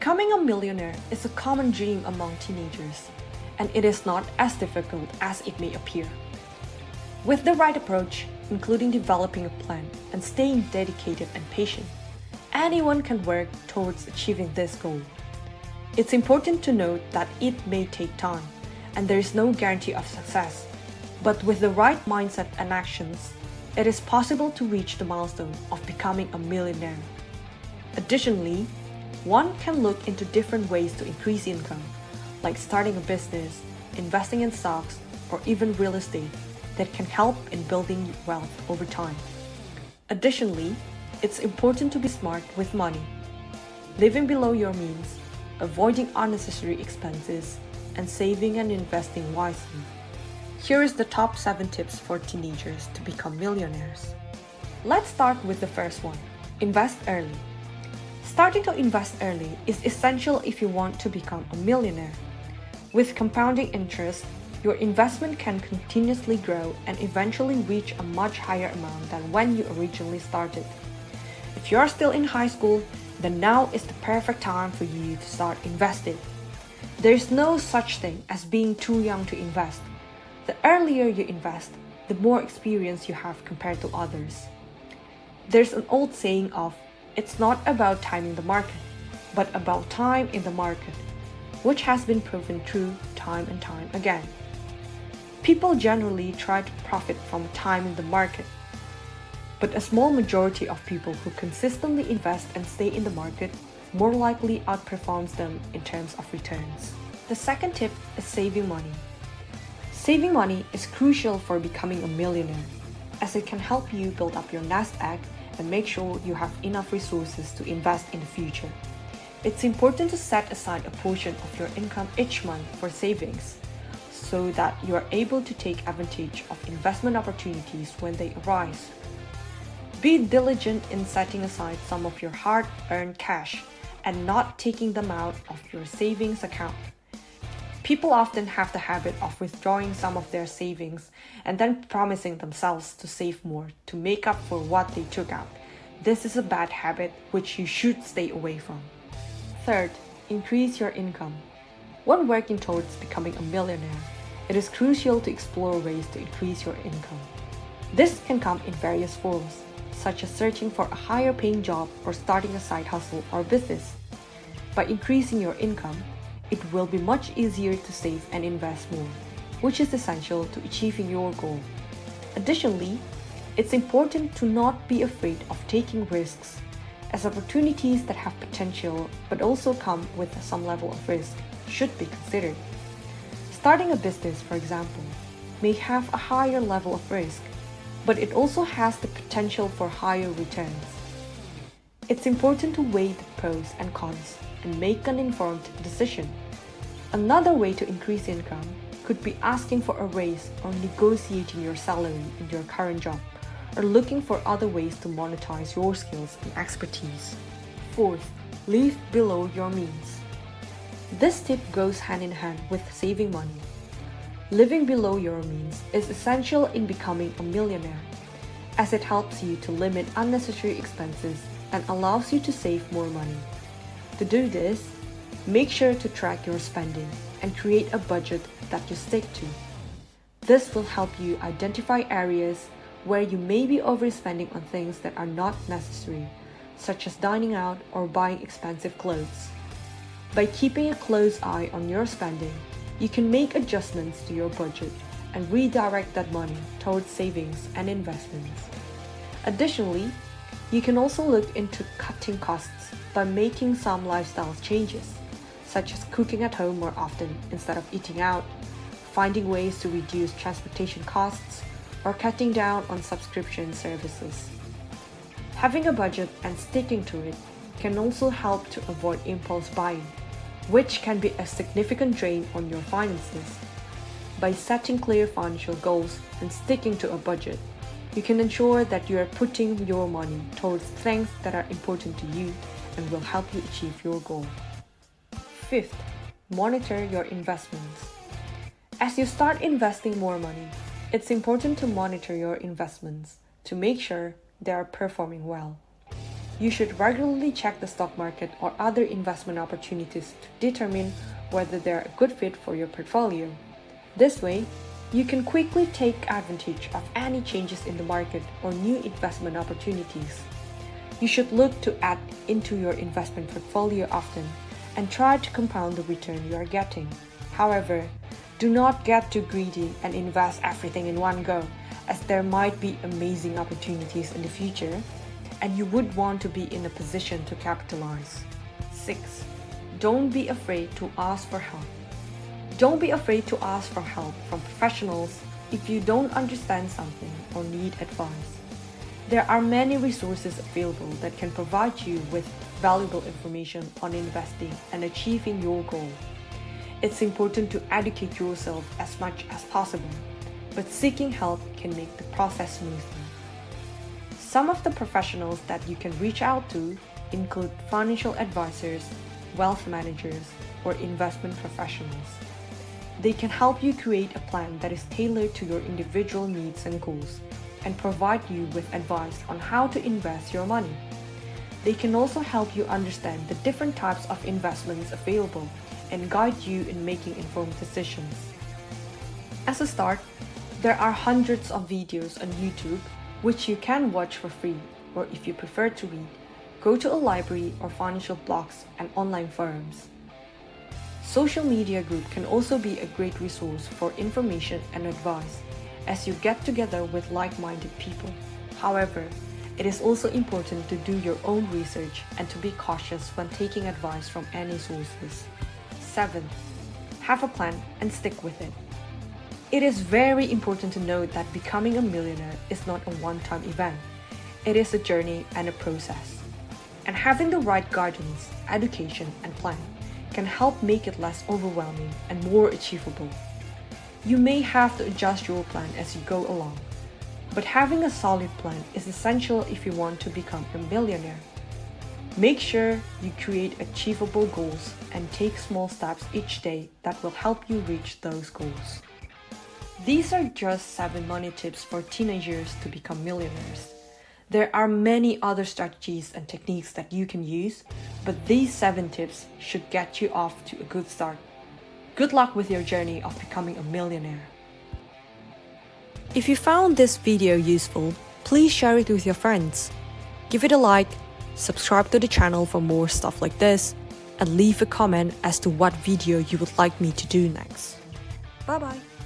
Becoming a millionaire is a common dream among teenagers, and it is not as difficult as it may appear. With the right approach, including developing a plan and staying dedicated and patient, anyone can work towards achieving this goal. It's important to note that it may take time, and there is no guarantee of success. But with the right mindset and actions, it is possible to reach the milestone of becoming a millionaire. Additionally, one can look into different ways to increase income, like starting a business, investing in stocks, or even real estate that can help in building wealth over time. Additionally, it's important to be smart with money, living below your means, avoiding unnecessary expenses, and saving and investing wisely. Here is the top 7 tips for teenagers to become millionaires. Let's start with the first one, invest early. Starting to invest early is essential if you want to become a millionaire. With compounding interest, your investment can continuously grow and eventually reach a much higher amount than when you originally started. If you are still in high school, then now is the perfect time for you to start investing. There is no such thing as being too young to invest. The earlier you invest, the more experience you have compared to others. There's an old saying of, "It's not about timing the market, but about time in the market," which has been proven true time and time again. People generally try to profit from timing the market, but a small majority of people who consistently invest and stay in the market more likely outperforms them in terms of returns. The second tip is saving money. Saving money is crucial for becoming a millionaire, as it can help you build up your nest egg and make sure you have enough resources to invest in the future. It's important to set aside a portion of your income each month for savings, so that you are able to take advantage of investment opportunities when they arise. Be diligent in setting aside some of your hard-earned cash and not taking them out of your savings account. People often have the habit of withdrawing some of their savings and then promising themselves to save more to make up for what they took out. This is a bad habit which you should stay away from. Third, increase your income. When working towards becoming a millionaire, it is crucial to explore ways to increase your income. This can come in various forms, such as searching for a higher paying job or starting a side hustle or business. By increasing your income, it will be much easier to save and invest more, which is essential to achieving your goal. Additionally, it's important to not be afraid of taking risks, as opportunities that have potential but also come with some level of risk should be considered. Starting a business, for example, may have a higher level of risk, but it also has the potential for higher returns. It's important to weigh the pros and cons and make an informed decision. Another way to increase income could be asking for a raise or negotiating your salary in your current job, or looking for other ways to monetize your skills and expertise. Fourth, live below your means. This tip goes hand in hand with saving money. Living below your means is essential in becoming a millionaire, as it helps you to limit unnecessary expenses and allows you to save more money. To do this, make sure to track your spending and create a budget that you stick to. This will help you identify areas where you may be overspending on things that are not necessary, such as dining out or buying expensive clothes. By keeping a close eye on your spending, you can make adjustments to your budget and redirect that money towards savings and investments. Additionally, you can also look into cutting costs by making some lifestyle changes, such as cooking at home more often instead of eating out, finding ways to reduce transportation costs, or cutting down on subscription services. Having a budget and sticking to it can also help to avoid impulse buying, which can be a significant drain on your finances. By setting clear financial goals and sticking to a budget, you can ensure that you are putting your money towards things that are important to you and will help you achieve your goal. Fifth, monitor your investments. As you start investing more money, it's important to monitor your investments to make sure they are performing well. You should regularly check the stock market or other investment opportunities to determine whether they're a good fit for your portfolio. This way, you can quickly take advantage of any changes in the market or new investment opportunities. You should look to add into your investment portfolio often and try to compound the return you are getting. However, do not get too greedy and invest everything in one go, as there might be amazing opportunities in the future, and you would want to be in a position to capitalize. 6. Don't be afraid to ask for help. Don't be afraid to ask for help from professionals if you don't understand something or need advice. There are many resources available that can provide you with valuable information on investing and achieving your goal. It's important to educate yourself as much as possible, but seeking help can make the process smoother. Some of the professionals that you can reach out to include financial advisors, wealth managers, or investment professionals. They can help you create a plan that is tailored to your individual needs and goals, and provide you with advice on how to invest your money. They can also help you understand the different types of investments available and guide you in making informed decisions. As a start, there are hundreds of videos on YouTube which you can watch for free, or if you prefer to read, go to a library or financial blogs and online forums. Social media group can also be a great resource for information and advice as you get together with like-minded people. However, it is also important to do your own research and to be cautious when taking advice from any sources. 7. Have a plan and stick with it. It is very important to note that becoming a millionaire is not a one-time event. It is a journey and a process. And having the right guidance, education, and plan can help make it less overwhelming and more achievable. You may have to adjust your plan as you go along, but having a solid plan is essential if you want to become a millionaire. Make sure you create achievable goals and take small steps each day that will help you reach those goals. These are just 7 money tips for teenagers to become millionaires. There are many other strategies and techniques that you can use, but these 7 tips should get you off to a good start. Good luck with your journey of becoming a millionaire. If you found this video useful, please share it with your friends. Give it a like, subscribe to the channel for more stuff like this, and leave a comment as to what video you would like me to do next. Bye bye!